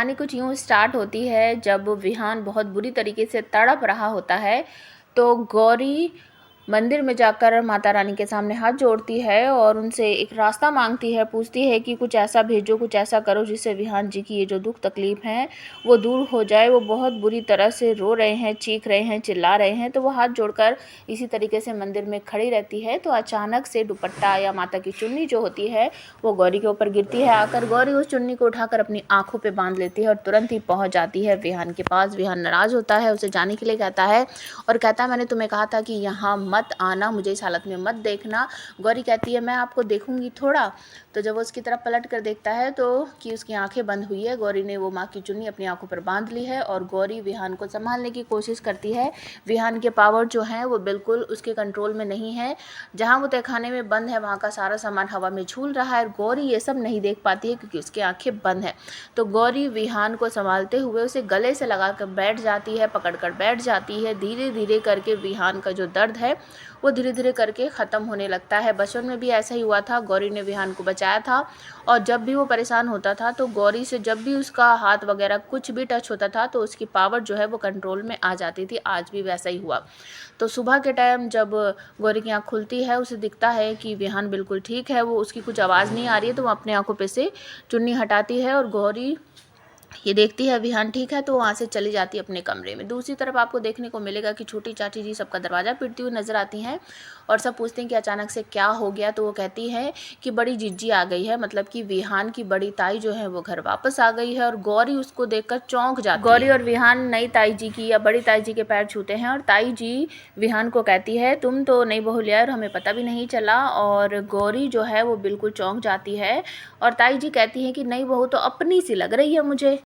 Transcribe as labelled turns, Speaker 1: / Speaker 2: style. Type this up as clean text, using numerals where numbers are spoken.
Speaker 1: कहानी कुछ यूँ स्टार्ट होती है जब विहान बहुत बुरी तरीके से तड़प रहा होता है। तो गौरी मंदिर में जाकर माता रानी के सामने हाथ जोड़ती है और उनसे एक रास्ता मांगती है, पूछती है कि कुछ ऐसा भेजो, कुछ ऐसा करो जिससे विहान जी की ये जो दुख तकलीफ़ हैं वो दूर हो जाए। वो बहुत बुरी तरह से रो रहे हैं, चीख रहे हैं, चिल्ला रहे हैं। तो वो हाथ जोड़कर इसी तरीके से मंदिर में खड़ी रहती है। तो अचानक से दुपट्टा या माता की चुन्नी जो होती है वो गौरी के ऊपर गिरती है। आकर गौरी उस चुन्नी को उठाकर अपनी आँखों पे बांध लेती है और तुरंत ही पहुंच जाती है विहान के पास। विहान नाराज़ होता है, उसे जाने के लिए कहता है और कहता है मैंने तुम्हें कहा था कि यहाँ मत आना, मुझे इस हालत में मत देखना। गौरी कहती है मैं आपको देखूंगी थोड़ा। तो जब वो उसकी तरफ पलट कर देखता है तो कि उसकी आंखें बंद हुई है, गौरी ने वो माँ की चुन्नी अपनी आंखों पर बांध ली है और गौरी विहान को संभालने की कोशिश करती है। विहान के पावर जो हैं वो बिल्कुल उसके कंट्रोल में नहीं है। जहाँ वो तहखाने में बंद है वहाँ का सारा सामान हवा में झूल रहा है और गौरी ये सब नहीं देख पाती है क्योंकि उसकी आंखें बंद हैं। तो गौरी विहान को संभालते हुए उसे गले से लगा कर बैठ जाती है, पकड़ कर बैठ जाती है। धीरे धीरे करके विहान का जो दर्द है वो धीरे धीरे करके ख़त्म होने लगता है। बचपन में भी ऐसा ही हुआ था, गौरी ने विहान को बचाया था और जब भी वो परेशान होता था तो गौरी से जब भी उसका हाथ वगैरह कुछ भी टच होता था तो उसकी पावर जो है वो कंट्रोल में आ जाती थी। आज भी वैसा ही हुआ। तो सुबह के टाइम जब गौरी की आँख खुलती है उसे दिखता है कि विहान बिल्कुल ठीक है, वो उसकी कुछ आवाज़ नहीं आ रही है। तो वो अपने आँखों पे से चुन्नी हटाती है और गौरी ये देखती है विहान ठीक है तो वहाँ से चली जाती है अपने कमरे में। दूसरी तरफ आपको देखने को मिलेगा कि छोटी चाची जी सबका दरवाज़ा पीटती हुई नज़र आती हैं और सब पूछते हैं कि अचानक से क्या हो गया। तो वो कहती है कि बड़ी जिज्जी आ गई है, मतलब कि विहान की बड़ी ताई जो है वो घर वापस आ गई है। और गौरी उसको देखकर चौंक जाती है। गौरी और विहान नई ताई जी की या बड़ी ताई जी के पैर छूते हैं और ताई जी विहान को कहती है तुम तो नई बहू ले आए और हमें पता भी नहीं चला। और गौरी जो है वो बिल्कुल चौंक जाती है और ताई जी कहती हैं कि नई बहू तो अपनी सी लग रही है मुझे।